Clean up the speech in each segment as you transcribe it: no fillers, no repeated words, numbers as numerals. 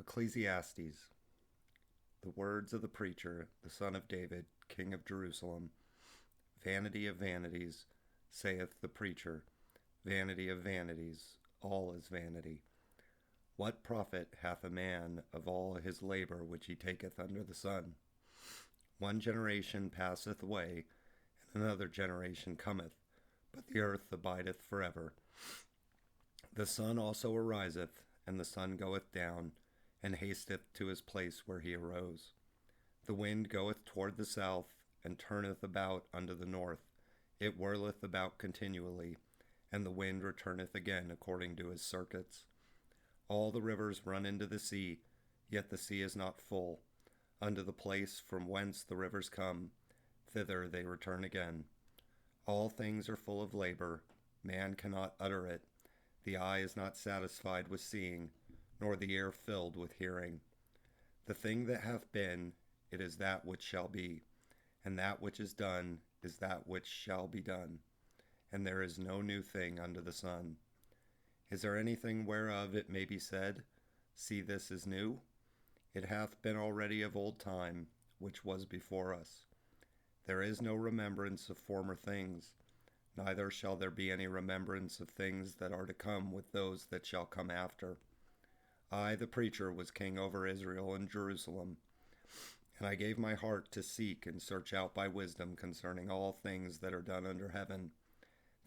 Ecclesiastes, the words of the preacher, the son of David, king of Jerusalem. Vanity of vanities, saith the preacher, vanity of vanities, all is vanity. What profit hath a man of all his labor which he taketh under the sun? One generation passeth away, and another generation cometh, but the earth abideth forever. The sun also ariseth, and the sun goeth down, and hasteth to his place where he arose. The wind goeth toward the south, and turneth about unto the north. It whirleth about continually, and the wind returneth again according to his circuits. All the rivers run into the sea, yet the sea is not full. Unto the place from whence the rivers come, thither they return again. All things are full of labor, man cannot utter it. The eye is not satisfied with seeing, nor the ear filled with hearing. The thing that hath been, it is that which shall be, and that which is done is that which shall be done. And there is no new thing under the sun. Is there anything whereof it may be said, See, this is new? It hath been already of old time, which was before us. There is no remembrance of former things, neither shall there be any remembrance of things that are to come with those that shall come after. I, the preacher, was king over Israel and Jerusalem, and I gave my heart to seek and search out by wisdom concerning all things that are done under heaven.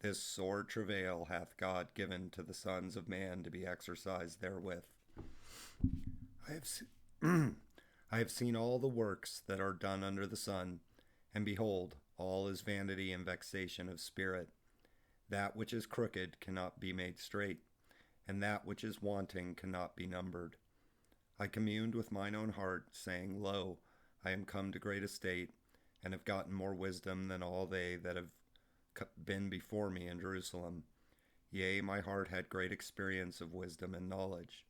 This sore travail hath God given to the sons of man to be exercised therewith. I have seen all the works that are done under the sun, and behold, all is vanity and vexation of spirit. That which is crooked cannot be made straight, and that which is wanting cannot be numbered. I communed with mine own heart, saying, Lo, I am come to great estate, and have gotten more wisdom than all they that have been before me in Jerusalem. Yea, my heart had great experience of wisdom and knowledge.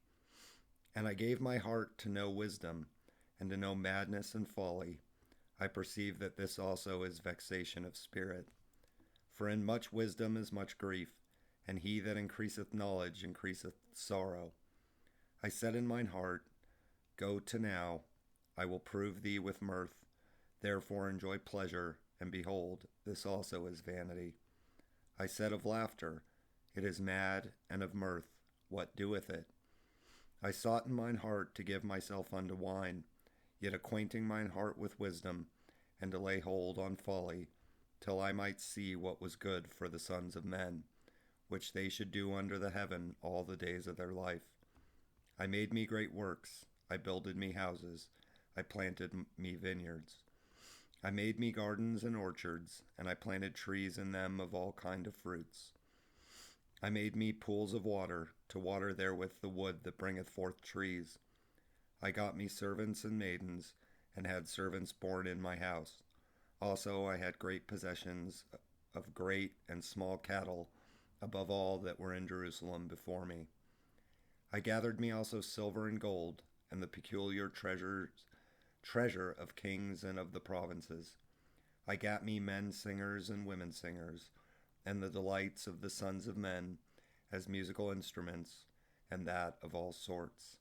And I gave my heart to know wisdom, and to know madness and folly. I perceive that this also is vexation of spirit. For in much wisdom is much grief, and he that increaseth knowledge increaseth sorrow. I said in mine heart, Go to now, I will prove thee with mirth. Therefore enjoy pleasure, and behold, this also is vanity. I said of laughter, It is mad, and of mirth, what doeth it? I sought in mine heart to give myself unto wine, yet acquainting mine heart with wisdom, and to lay hold on folly, till I might see what was good for the sons of men, which they should do under the heaven all the days of their life. I made me great works, I builded me houses, I planted me vineyards. I made me gardens and orchards, and I planted trees in them of all kind of fruits. I made me pools of water, to water therewith the wood that bringeth forth trees. I got me servants and maidens, and had servants born in my house. Also I had great possessions of great and small cattle, above all that were in Jerusalem before me. I gathered me also silver and gold, and the peculiar treasure of kings and of the provinces. I gat me men singers and women singers, and the delights of the sons of men, as musical instruments, and that of all sorts.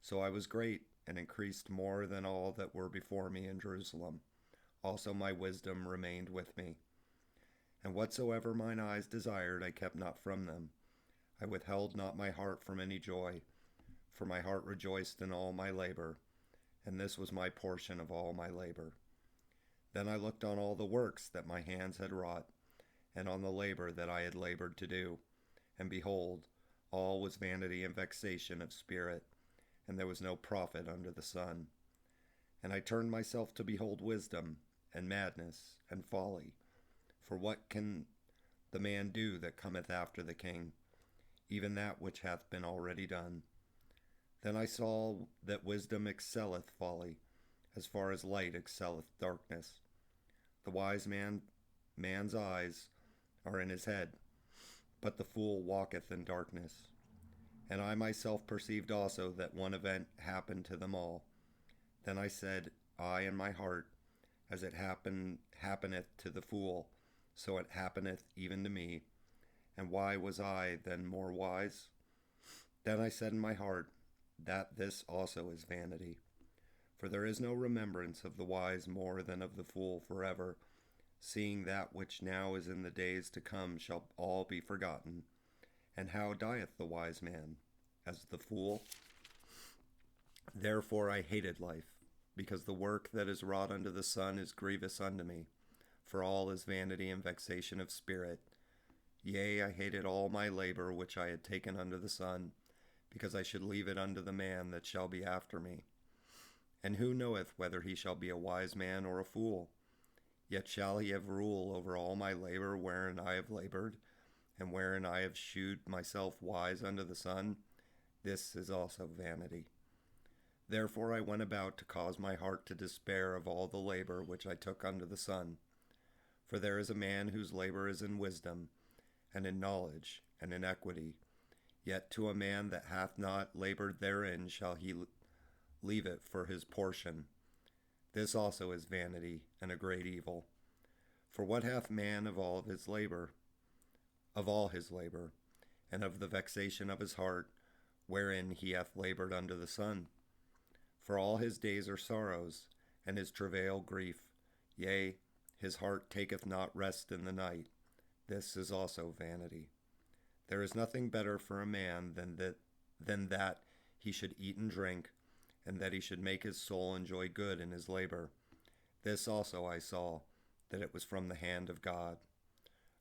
So I was great, and increased more than all that were before me in Jerusalem. Also my wisdom remained with me. And whatsoever mine eyes desired, I kept not from them. I withheld not my heart from any joy, for my heart rejoiced in all my labor, and this was my portion of all my labor. Then I looked on all the works that my hands had wrought, and on the labor that I had labored to do, and behold, all was vanity and vexation of spirit, and there was no profit under the sun. And I turned myself to behold wisdom, and madness, and folly. For what can the man do that cometh after the king? Even that which hath been already done. Then I saw that wisdom excelleth folly, as far as light excelleth darkness. The wise man's eyes are in his head, but the fool walketh in darkness. And I myself perceived also that one event happened to them all. Then I said, I in my heart, as it happeneth to the fool, so it happeneth even to me. And why was I then more wise? Then I said in my heart, that this also is vanity. For there is no remembrance of the wise more than of the fool forever, seeing that which now is in the days to come shall all be forgotten. And how dieth the wise man? As the fool. Therefore I hated life, because the work that is wrought under the sun is grievous unto me. For all is vanity and vexation of spirit. Yea, I hated all my labor which I had taken under the sun, because I should leave it unto the man that shall be after me. And who knoweth whether he shall be a wise man or a fool? Yet shall he have rule over all my labor wherein I have labored, and wherein I have shewed myself wise under the sun. This is also vanity. Therefore I went about to cause my heart to despair of all the labor which I took under the sun. For there is a man whose labor is in wisdom, and in knowledge, and in equity. Yet to a man that hath not labored therein shall he leave it for his portion. This also is vanity, and a great evil. For what hath man of all his labor, and of the vexation of his heart, wherein he hath labored under the sun? For all his days are sorrows, and his travail grief. Yea, his heart taketh not rest in the night. This is also vanity. There is nothing better for a man than that he should eat and drink, and that he should make his soul enjoy good in his labor. This also I saw, that it was from the hand of God.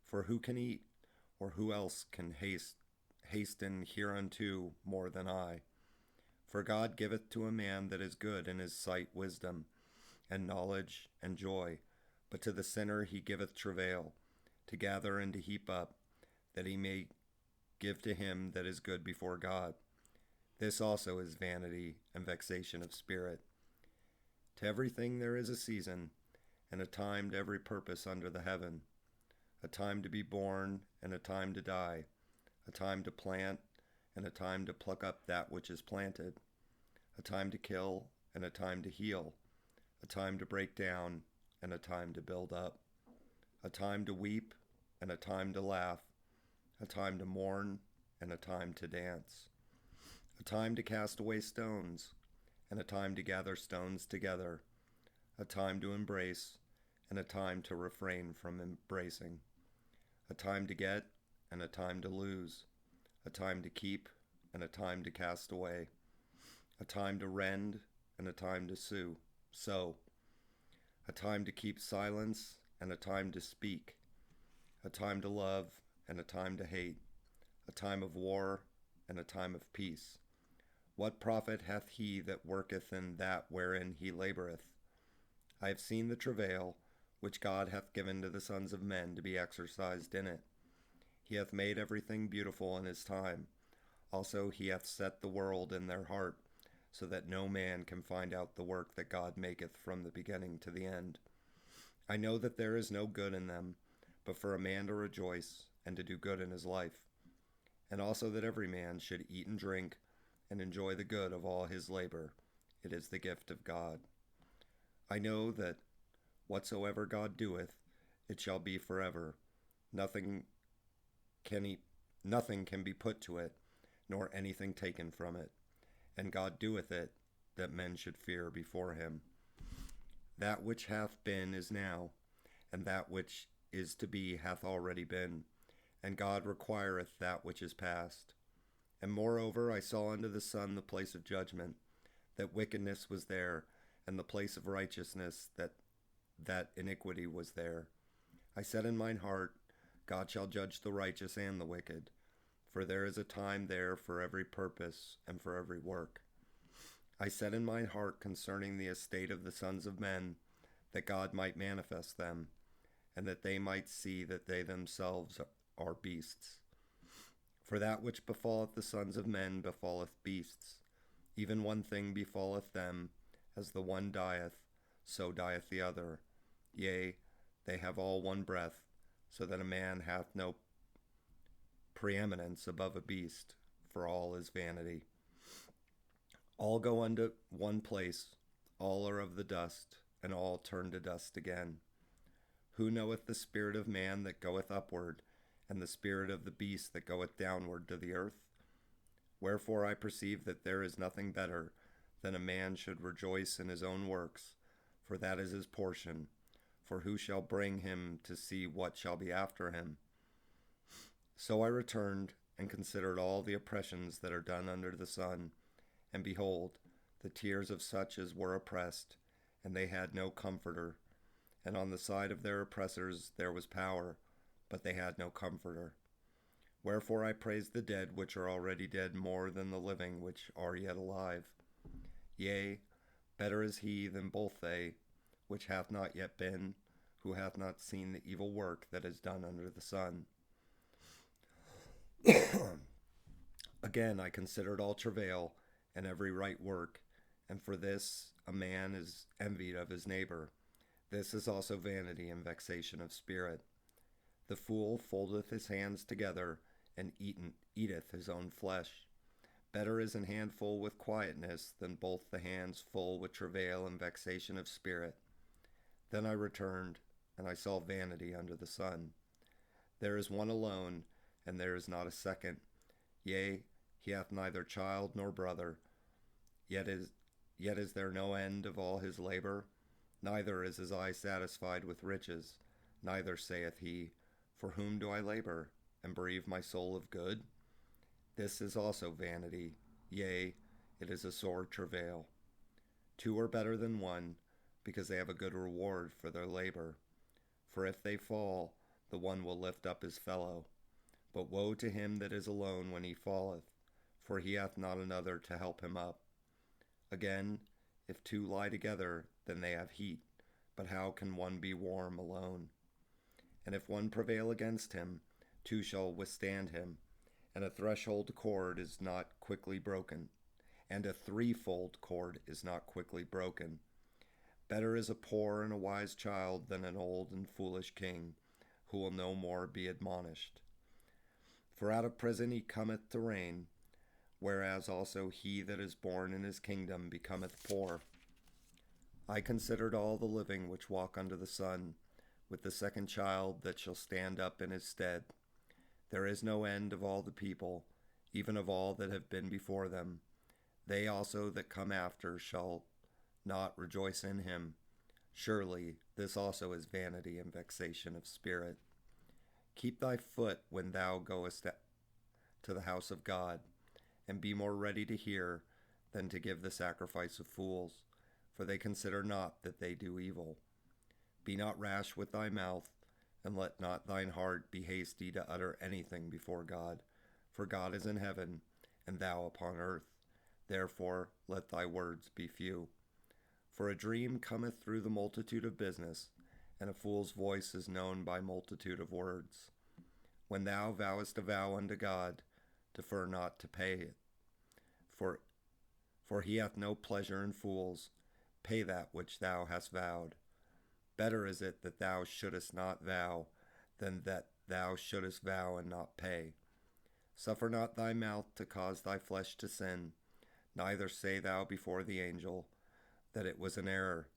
For who can eat, or who else can hasten hereunto more than I? For God giveth to a man that is good in his sight wisdom, and knowledge, and joy. But to the sinner he giveth travail, to gather and to heap up, that he may give to him that is good before God. This also is vanity and vexation of spirit. To everything there is a season, and a time to every purpose under the heaven, a time to be born, and a time to die, a time to plant, and a time to pluck up that which is planted, a time to kill, and a time to heal, a time to break down, and a time to build up, a time to weep, and a time to laugh, a time to mourn, and a time to dance, a time to cast away stones, and a time to gather stones together, a time to embrace, and a time to refrain from embracing, a time to get, and a time to lose, a time to keep, and a time to cast away, a time to rend, and a time to sow, a time to keep silence, and a time to speak, a time to love, and a time to hate, a time of war, and a time of peace. What profit hath he that worketh in that wherein he laboureth? I have seen the travail which God hath given to the sons of men to be exercised in it. He hath made everything beautiful in his time. Also he hath set the world in their heart, so that no man can find out the work that God maketh from the beginning to the end. I know that there is no good in them, but for a man to rejoice and to do good in his life, and also that every man should eat and drink and enjoy the good of all his labor. It is the gift of God. I know that whatsoever God doeth, it shall be forever. Nothing can be put to it, nor anything taken from it. And God doeth it, that men should fear before him. That which hath been is now, and that which is to be hath already been, and God requireth that which is past. And moreover I saw under the sun the place of judgment, that wickedness was there, and the place of righteousness, that iniquity was there. I said in mine heart, God shall judge the righteous and the wicked, for there is a time there for every purpose and for every work. I said in mine heart concerning the estate of the sons of men, that God might manifest them, and that they might see that they themselves are beasts. For that which befalleth the sons of men befalleth beasts. Even one thing befalleth them, as the one dieth, so dieth the other. Yea, they have all one breath, so that a man hath no preeminence above a beast, for all is vanity. All go unto one place, all are of the dust, and all turn to dust again. Who knoweth the spirit of man that goeth upward, and the spirit of the beast that goeth downward to the earth? Wherefore I perceive that there is nothing better than a man should rejoice in his own works, for that is his portion. For who shall bring him to see what shall be after him? So I returned and considered all the oppressions that are done under the sun, and behold, the tears of such as were oppressed, and they had no comforter. And on the side of their oppressors there was power, but they had no comforter. Wherefore I praise the dead which are already dead more than the living which are yet alive. Yea, better is he than both they, which hath not yet been, who hath not seen the evil work that is done under the sun. Again I considered all travail and every right work, and for this a man is envied of his neighbor. This is also vanity and vexation of spirit. The fool foldeth his hands together, and eateth his own flesh. Better is an handful with quietness than both the hands full with travail and vexation of spirit. Then I returned, and I saw vanity under the sun. There is one alone, and there is not a second. Yea, he hath neither child nor brother. Yet is there no end of all his labor. Neither is his eye satisfied with riches. Neither saith he, For whom do I labor, and bereave my soul of good? This is also vanity, yea, it is a sore travail. Two are better than one, because they have a good reward for their labor. For if they fall, the one will lift up his fellow. But woe to him that is alone when he falleth, for he hath not another to help him up. Again, if two lie together, then they have heat, but how can one be warm alone? And if one prevail against him, two shall withstand him, and a threshold cord is not quickly broken, and a threefold cord is not quickly broken. Better is a poor and a wise child than an old and foolish king, who will no more be admonished. For out of prison he cometh to reign, whereas also he that is born in his kingdom becometh poor. I considered all the living which walk under the sun, with the second child that shall stand up in his stead. There is no end of all the people, even of all that have been before them. They also that come after shall not rejoice in him. Surely this also is vanity and vexation of spirit. Keep thy foot when thou goest to the house of God, and be more ready to hear than to give the sacrifice of fools, for they consider not that they do evil. Be not rash with thy mouth, and let not thine heart be hasty to utter anything before God. For God is in heaven, and thou upon earth. Therefore let thy words be few. For a dream cometh through the multitude of business, and a fool's voice is known by multitude of words. When thou vowest a vow unto God, defer not to pay it. For he hath no pleasure in fools. Pay that which thou hast vowed. Better is it that thou shouldest not vow, than that thou shouldest vow and not pay. Suffer not thy mouth to cause thy flesh to sin, neither say thou before the angel that it was an error.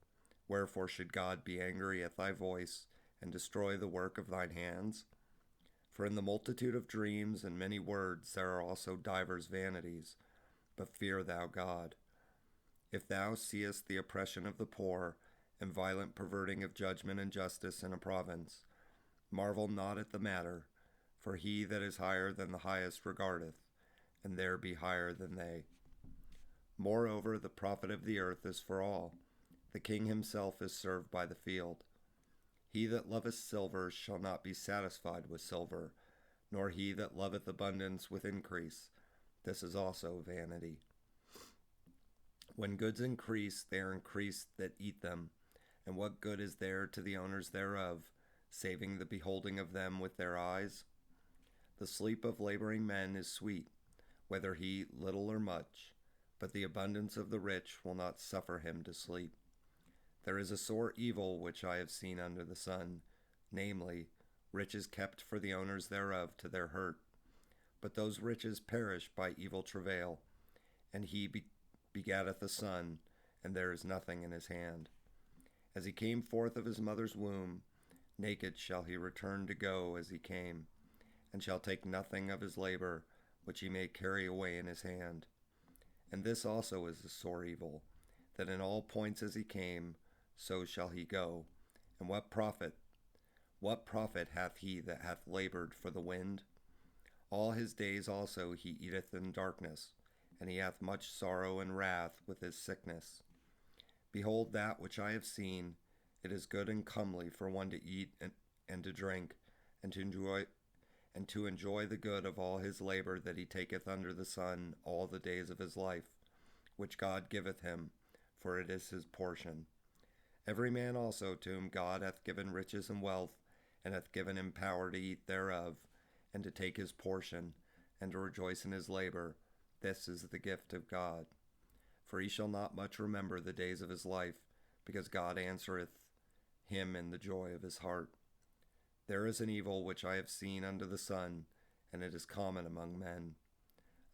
Wherefore should God be angry at thy voice, and destroy the work of thine hands? For in the multitude of dreams and many words there are also divers vanities. But fear thou God. If thou seest the oppression of the poor, and violent perverting of judgment and justice in a province, marvel not at the matter, for he that is higher than the highest regardeth, and there be higher than they. Moreover, the profit of the earth is for all. The king himself is served by the field. He that loveth silver shall not be satisfied with silver, nor he that loveth abundance with increase. This is also vanity. When goods increase, they are increased that eat them. And what good is there to the owners thereof, saving the beholding of them with their eyes? The sleep of laboring men is sweet, whether he eat little or much, but the abundance of the rich will not suffer him to sleep. There is a sore evil which I have seen under the sun, namely, riches kept for the owners thereof to their hurt. But those riches perish by evil travail, and he begatteth a son, and there is nothing in his hand. As he came forth of his mother's womb, naked shall he return to go as he came, and shall take nothing of his labor, which he may carry away in his hand. And this also is a sore evil, that in all points as he came, so shall he go. And what profit hath he that hath labored for the wind? All his days also he eateth in darkness, and he hath much sorrow and wrath with his sickness. Behold, that which I have seen, it is good and comely for one to eat and to drink, and to enjoy the good of all his labor that he taketh under the sun all the days of his life, which God giveth him, for it is his portion. Every man also to whom God hath given riches and wealth, and hath given him power to eat thereof, and to take his portion, and to rejoice in his labor, this is the gift of God. For he shall not much remember the days of his life, because God answereth him in the joy of his heart. There is an evil which I have seen under the sun, and it is common among men.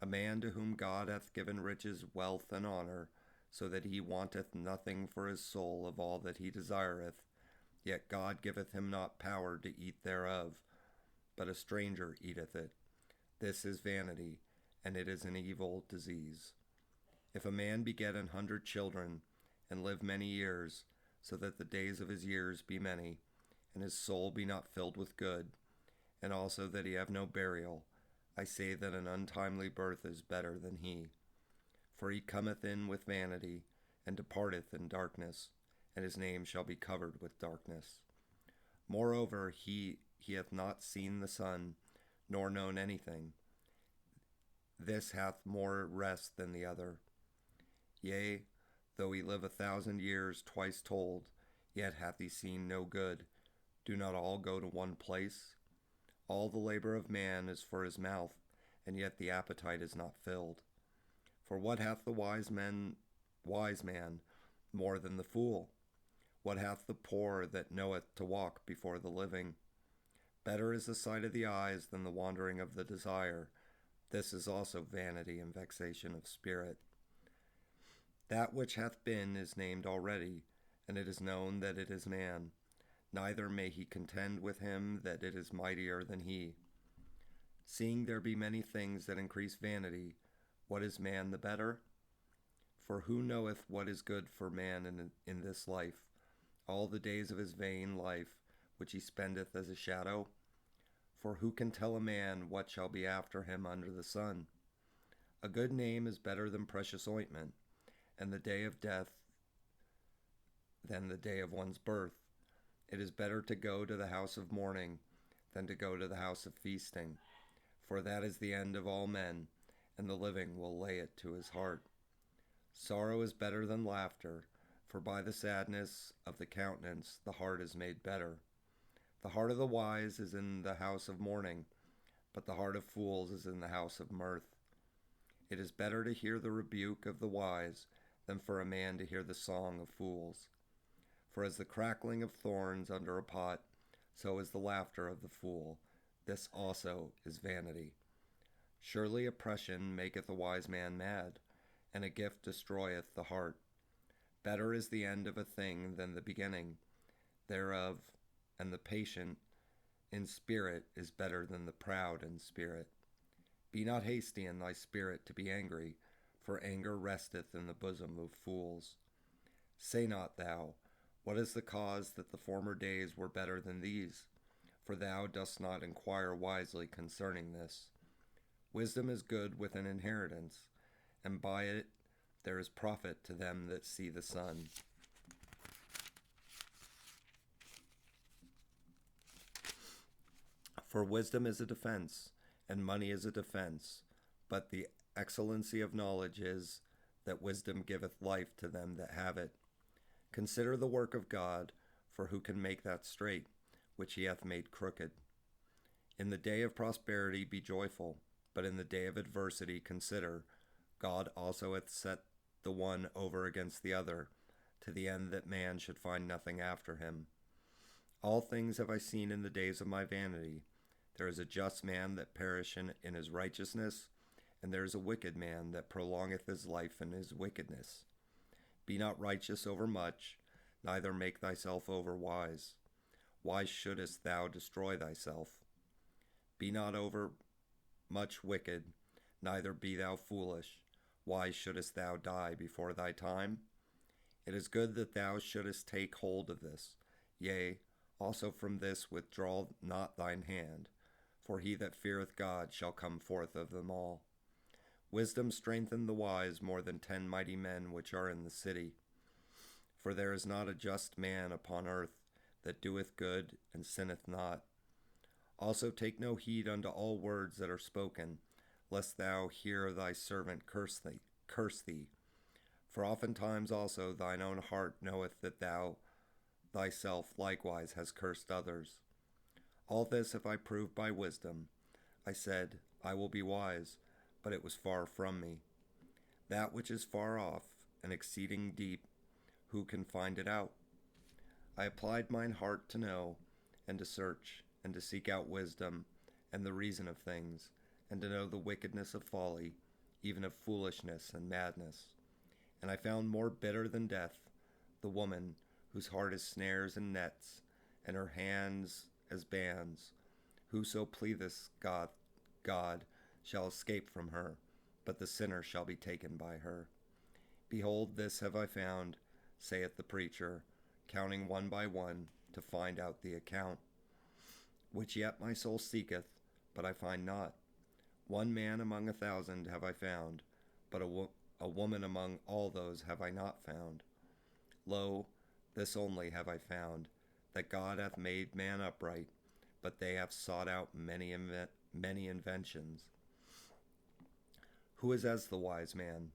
A man to whom God hath given riches, wealth, and honor, so that he wanteth nothing for his soul of all that he desireth, yet God giveth him not power to eat thereof, but a stranger eateth it. This is vanity, and it is an evil disease. If a man beget 100 children, and live many years, so that the days of his years be many, and his soul be not filled with good, and also that he have no burial, I say that an untimely birth is better than he. For he cometh in with vanity, and departeth in darkness, and his name shall be covered with darkness. Moreover, he hath not seen the sun, nor known anything. This hath more rest than the other. Yea, though he live 1,000 years twice told, yet hath he seen no good. Do not all go to one place? All the labor of man is for his mouth, and yet the appetite is not filled. For what hath the wise man more than the fool? What hath the poor that knoweth to walk before the living? Better is the sight of the eyes than the wandering of the desire. This is also vanity and vexation of spirit. That which hath been is named already, and it is known that it is man. Neither may he contend with him that it is mightier than he. Seeing there be many things that increase vanity, what is man the better? For who knoweth what is good for man in this life, all the days of his vain life, which he spendeth as a shadow? For who can tell a man what shall be after him under the sun? A good name is better than precious ointment, and the day of death than the day of one's birth. It is better to go to the house of mourning than to go to the house of feasting, for that is the end of all men, and the living will lay it to his heart. Sorrow is better than laughter, for by the sadness of the countenance the heart is made better. The heart of the wise is in the house of mourning, but the heart of fools is in the house of mirth. It is better to hear the rebuke of the wise than for a man to hear the song of fools. For as the crackling of thorns under a pot, so is the laughter of the fool. This also is vanity. Surely oppression maketh a wise man mad, and a gift destroyeth the heart. Better is the end of a thing than the beginning thereof, and the patient in spirit is better than the proud in spirit. Be not hasty in thy spirit to be angry, for anger resteth in the bosom of fools. Say not thou, what is the cause that the former days were better than these? For thou dost not inquire wisely concerning this. Wisdom is good with an inheritance, and by it there is profit to them that see the sun. For wisdom is a defense, and money is a defense, but the excellency of knowledge is that wisdom giveth life to them that have it. Consider the work of God, for who can make that straight, which he hath made crooked? In the day of prosperity be joyful, but in the day of adversity consider, God also hath set the one over against the other, to the end that man should find nothing after him. All things have I seen in the days of my vanity. There is a just man that perisheth in his righteousness, and there is a wicked man that prolongeth his life in his wickedness. Be not righteous over much, neither make thyself over wise. Why shouldest thou destroy thyself? Be not over much wicked, neither be thou foolish. Why shouldest thou die before thy time? It is good that thou shouldest take hold of this. Yea, also from this withdraw not thine hand, for he that feareth God shall come forth of them all. Wisdom strengthened the wise more than 10 mighty men which are in the city. For there is not a just man upon earth that doeth good and sinneth not. Also take no heed unto all words that are spoken, lest thou hear thy servant curse thee. For oftentimes also thine own heart knoweth that thou thyself likewise hast cursed others. All this have I proved by wisdom. I said, I will be wise, but it was far from me. That which is far off and exceeding deep, who can find it out? I applied mine heart to know, and to search, and to seek out wisdom, and the reason of things, and to know the wickedness of folly, even of foolishness and madness. And I found more bitter than death the woman whose heart is snares and nets, and her hands as bands. Whoso pleaseth God shall escape from her, but the sinner shall be taken by her. Behold, this have I found, saith the preacher, counting one by one, to find out the account. Which yet my soul seeketh, but I find not. One man among 1,000 have I found, but a woman among all those have I not found. Lo, this only have I found, that God hath made man upright, but they have sought out many inventions. Who is as the wise man?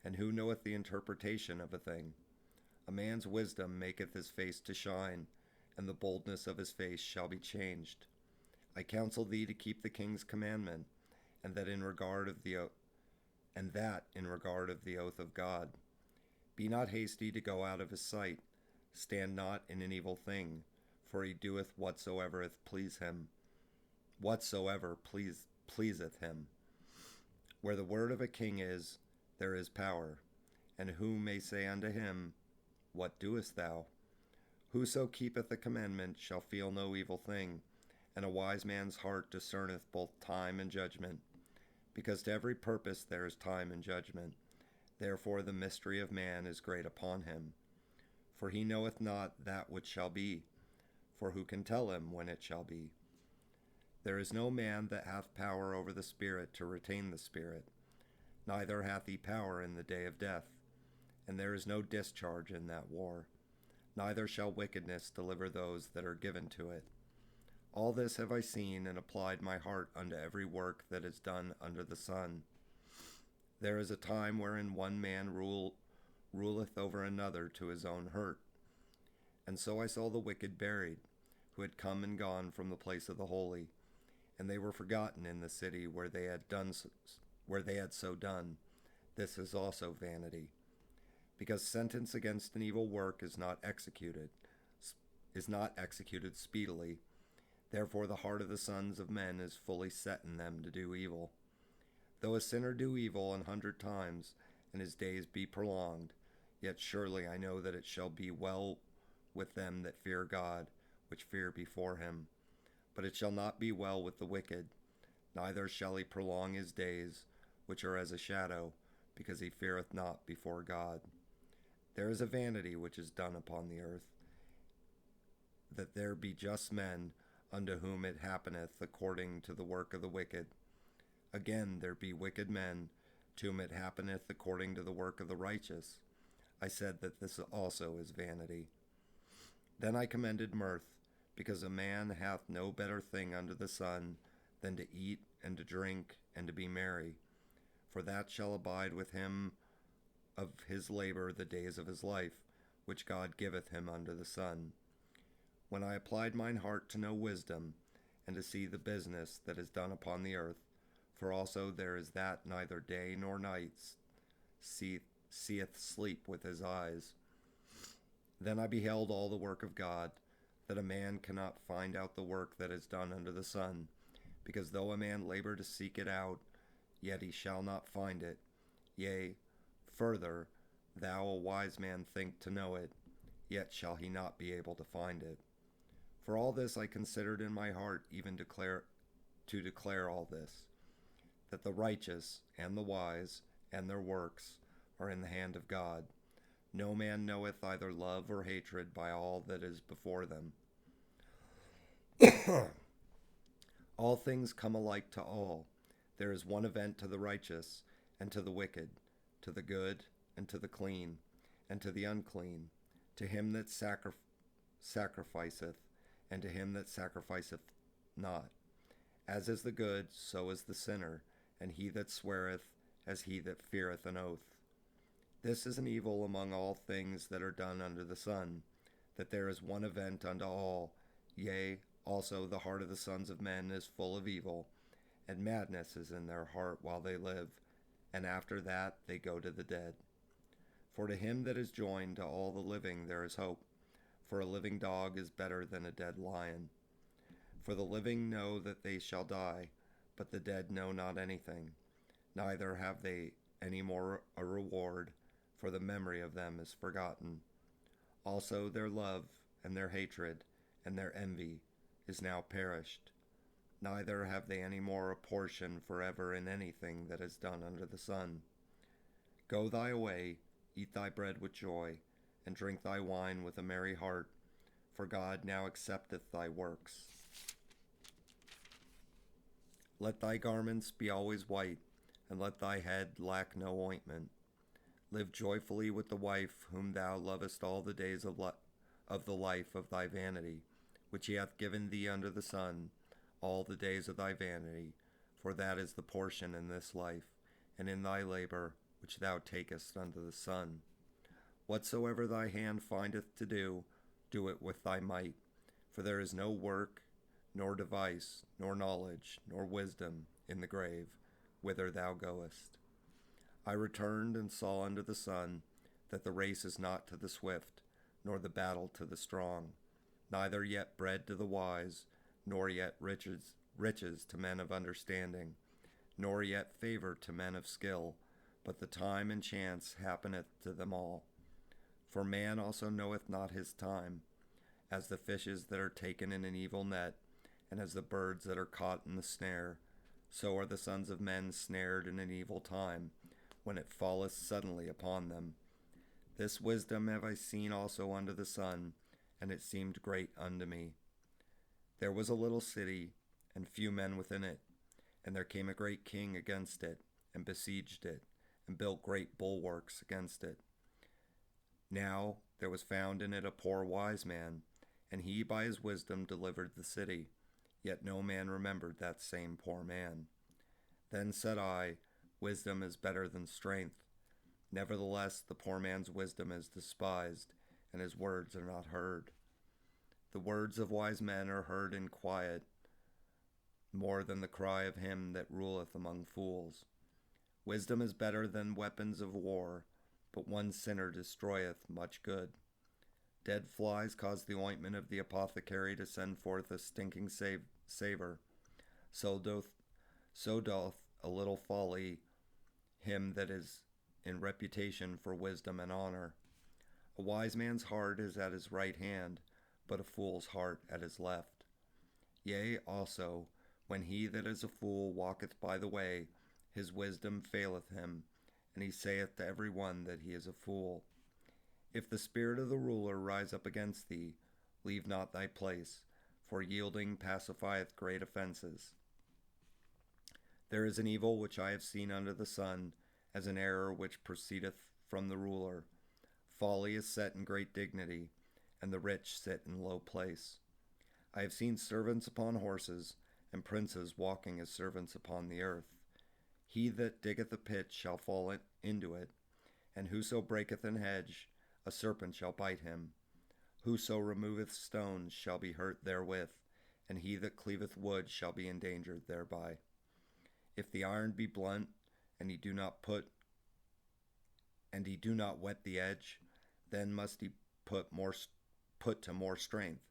And who knoweth the interpretation of a thing? A man's wisdom maketh his face to shine, and the boldness of his face shall be changed. I counsel thee to keep the king's commandment, and that in regard of the oath of God. Be not hasty to go out of his sight. Stand not in an evil thing, for he doeth whatsoever pleaseth him. Where the word of a king is, there is power. And who may say unto him, What doest thou? Whoso keepeth the commandment shall feel no evil thing, and a wise man's heart discerneth both time and judgment. Because to every purpose there is time and judgment. Therefore the mystery of man is great upon him. For he knoweth not that which shall be, for who can tell him when it shall be? There is no man that hath power over the Spirit to retain the Spirit, neither hath he power in the day of death, and there is no discharge in that war. Neither shall wickedness deliver those that are given to it. All this have I seen, and applied my heart unto every work that is done under the sun. There is a time wherein one man ruleth over another to his own hurt. And so I saw the wicked buried, who had come and gone from the place of the holy, and they were forgotten in the city where they had so done. This is also vanity. Because sentence against an evil work is not executed speedily. Therefore the heart of the sons of men is fully set in them to do evil. Though a sinner do evil 100 times, and his days be prolonged, yet surely I know that it shall be well with them that fear God, which fear before him. But it shall not be well with the wicked, neither shall he prolong his days, which are as a shadow, because he feareth not before God. There is a vanity which is done upon the earth, that there be just men, unto whom it happeneth according to the work of the wicked. Again, there be wicked men, to whom it happeneth according to the work of the righteous. I said that this also is vanity. Then I commended mirth, because a man hath no better thing under the sun than to eat and to drink and to be merry, for that shall abide with him of his labor the days of his life, which God giveth him under the sun. When I applied mine heart to know wisdom, and to see the business that is done upon the earth, for also there is that neither day nor night seeth sleep with his eyes. Then I beheld all the work of God, that a man cannot find out the work that is done under the sun, because though a man labor to seek it out, yet he shall not find it. Yea, further, thou a wise man think to know it, yet shall he not be able to find it. For all this I considered in my heart, even to declare all this, that the righteous and the wise and their works are in the hand of God. No man knoweth either love or hatred by all that is before them. All things come alike to all. There is one event to the righteous and to the wicked, to the good and to the clean, and to the unclean, to him that sacrificeth, and to him that sacrificeth not. As is the good, so is the sinner, and he that sweareth, as he that feareth an oath. This is an evil among all things that are done under the sun, that there is one event unto all. Yea, also the heart of the sons of men is full of evil, and madness is in their heart while they live, and after that they go to the dead. For to him that is joined to all the living there is hope, for a living dog is better than a dead lion. For the living know that they shall die, but the dead know not anything, neither have they any more a reward, for the memory of them is forgotten. Also their love and their hatred and their envy is now perished. Neither have they any more a portion forever in anything that is done under the sun. Go thy way, eat thy bread with joy, and drink thy wine with a merry heart, for God now accepteth thy works. Let thy garments be always white, and let thy head lack no ointment. Live joyfully with the wife whom thou lovest all the days of the life of thy vanity, which he hath given thee under the sun, all the days of thy vanity, for that is the portion in this life, and in thy labor which thou takest under the sun. Whatsoever thy hand findeth to do, do it with thy might, for there is no work, nor device, nor knowledge, nor wisdom in the grave, whither thou goest. I returned and saw under the sun that the race is not to the swift, nor the battle to the strong, neither yet bread to the wise, nor yet riches to men of understanding, nor yet favor to men of skill, but the time and chance happeneth to them all. For man also knoweth not his time, as the fishes that are taken in an evil net, and as the birds that are caught in the snare, so are the sons of men snared in an evil time, when it falleth suddenly upon them. This wisdom have I seen also under the sun, and it seemed great unto me. There was a little city, and few men within it, and there came a great king against it, and besieged it, and built great bulwarks against it. Now there was found in it a poor wise man, and he by his wisdom delivered the city. Yet no man remembered that same poor man. Then said I, Wisdom is better than strength. Nevertheless, the poor man's wisdom is despised, and his words are not heard. The words of wise men are heard in quiet, more than the cry of him that ruleth among fools. Wisdom is better than weapons of war, but one sinner destroyeth much good. Dead flies cause the ointment of the apothecary to send forth a stinking savor. So doth a little folly him that is in reputation for wisdom and honor. A wise man's heart is at his right hand, but a fool's heart at his left. Yea, also, when he that is a fool walketh by the way, his wisdom faileth him, and he saith to every one that he is a fool. If the spirit of the ruler rise up against thee, leave not thy place, for yielding pacifieth great offenses. There is an evil which I have seen under the sun, as an error which proceedeth from the ruler. Folly is set in great dignity, and the rich sit in low place. I have seen servants upon horses, and princes walking as servants upon the earth. He that diggeth a pit shall fall into it, and whoso breaketh an hedge, a serpent shall bite him. Whoso removeth stones shall be hurt therewith, and he that cleaveth wood shall be endangered thereby. If the iron be blunt, and he do not whet the edge, then must he put to more strength,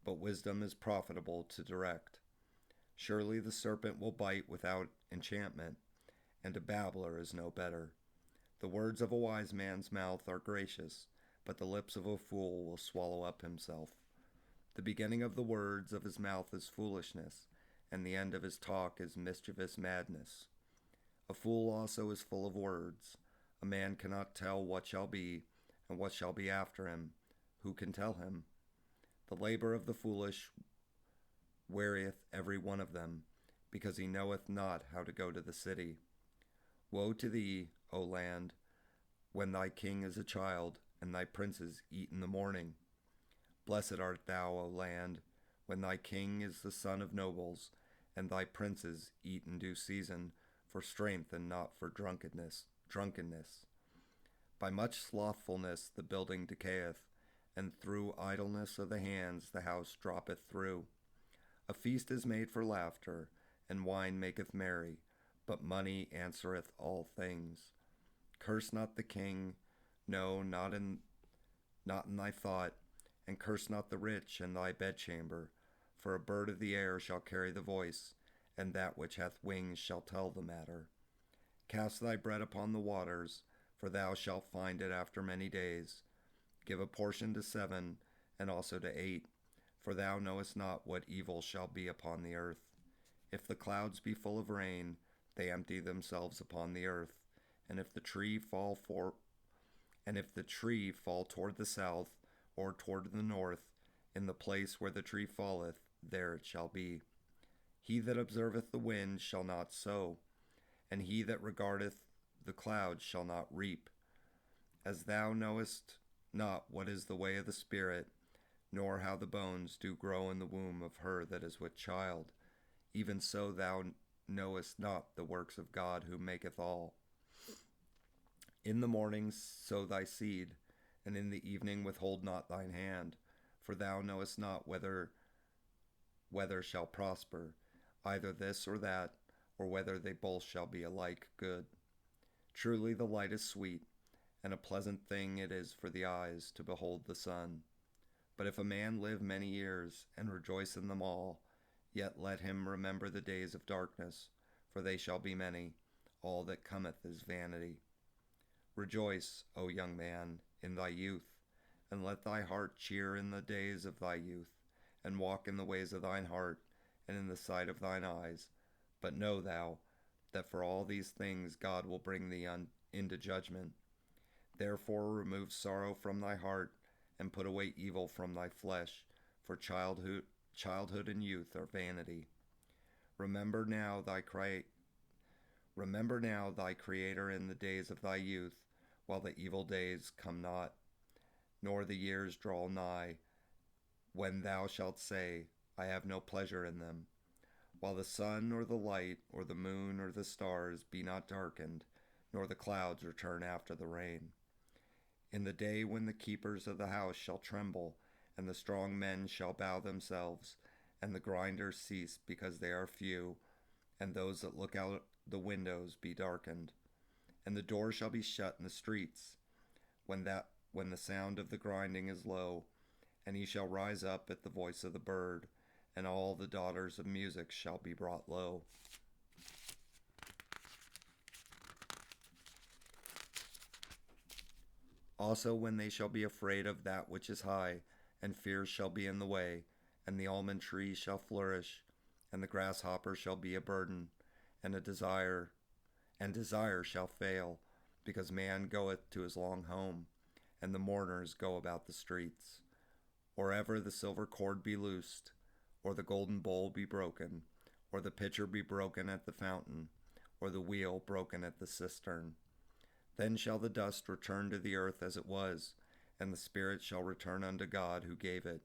but wisdom is profitable to direct. Surely the serpent will bite without enchantment, and a babbler is no better. The words of a wise man's mouth are gracious, but the lips of a fool will swallow up himself. The beginning of the words of his mouth is foolishness, and the end of his talk is mischievous madness. A fool also is full of words. A man cannot tell what shall be, and what shall be after him. Who can tell him? The labor of the foolish wearieth every one of them, because he knoweth not how to go to the city. Woe to thee, O land, when thy king is a child, and thy princes eat in the morning. Blessed art thou, O land, when thy king is the son of nobles, and thy princes eat in due season, for strength and not for drunkenness. By much slothfulness the building decayeth, and through idleness of the hands the house droppeth through. A feast is made for laughter, and wine maketh merry, but money answereth all things. Curse not the king, no, not in thy thought, and curse not the rich in thy bedchamber, for a bird of the air shall carry the voice, and that which hath wings shall tell the matter. Cast thy bread upon the waters, for thou shalt find it after many days. Give a portion to 7, and also to 8, for thou knowest not what evil shall be upon the earth. If the clouds be full of rain, they empty themselves upon the earth, and if the tree fall toward the south or toward the north, in the place where the tree falleth, there it shall be. He that observeth the wind shall not sow, and he that regardeth the clouds shall not reap. As thou knowest not what is the way of the Spirit, nor how the bones do grow in the womb of her that is with child, even so thou knowest not the works of God who maketh all. In the morning sow thy seed, and in the evening withhold not thine hand, for thou knowest not whether shall prosper, either this or that, or whether they both shall be alike good. Truly the light is sweet, and a pleasant thing it is for the eyes to behold the sun. But if a man live many years, and rejoice in them all, yet let him remember the days of darkness, for they shall be many. All that cometh is vanity. Rejoice, O young man, in thy youth, and let thy heart cheer in the days of thy youth, and walk in the ways of thine heart, and in the sight of thine eyes. But know thou, that for all these things God will bring thee into judgment. Therefore remove sorrow from thy heart, and put away evil from thy flesh, for childhood and youth are vanity. Remember now thy Creator in the days of thy youth, while the evil days come not, nor the years draw nigh, when thou shalt say, I have no pleasure in them. While the sun or the light or the moon or the stars be not darkened, nor the clouds return after the rain. In the day when the keepers of the house shall tremble, and the strong men shall bow themselves, and the grinders cease because they are few, and those that look out the windows be darkened. And the door shall be shut in the streets, when the sound of the grinding is low, and he shall rise up at the voice of the bird, and all the daughters of music shall be brought low. Also when they shall be afraid of that which is high, and fears shall be in the way, and the almond tree shall flourish, and the grasshopper shall be a burden, and desire shall fail, because man goeth to his long home, and the mourners go about the streets. Or ever the silver cord be loosed, or the golden bowl be broken, or the pitcher be broken at the fountain, or the wheel broken at the cistern. Then shall the dust return to the earth as it was, and the spirit shall return unto God who gave it.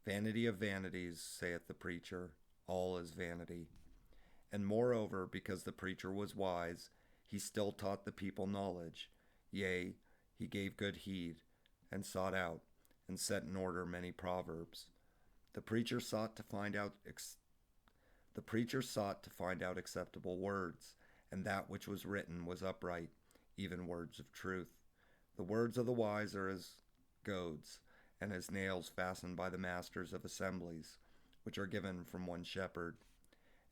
Vanity of vanities, saith the preacher, all is vanity. And moreover, because the preacher was wise, he still taught the people knowledge. Yea, he gave good heed, and sought out, and set in order many proverbs. The preacher sought to find out acceptable words, and that which was written was upright, even words of truth. The words of the wise are as goads, and as nails fastened by the masters of assemblies, which are given from one shepherd.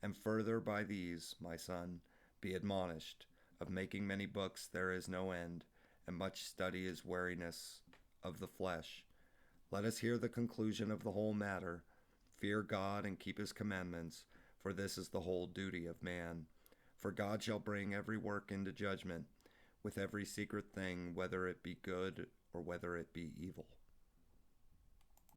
And further by these, my son, be admonished. Of making many books there is no end, and much study is weariness of the flesh. Let us hear the conclusion of the whole matter. Fear God and keep his commandments, for this is the whole duty of man. For God shall bring every work into judgment, with every secret thing, whether it be good or whether it be evil.